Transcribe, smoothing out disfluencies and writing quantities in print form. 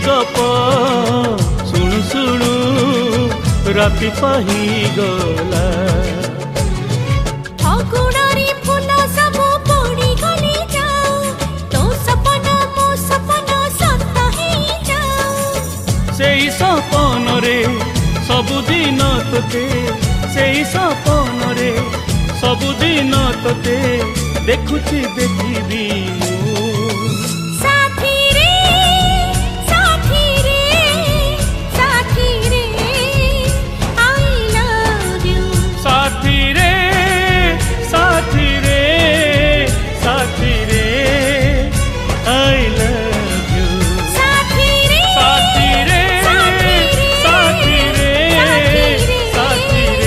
गप शुणु शुणु राति पाहीगला अगुणारी फूल सब पड़ी गली जाओ तो सपना मो सपना सत ही जाओ से सपन रे सबुदिन तोते से सपन रे सबुदिन तोते देखुची देखिबी मु।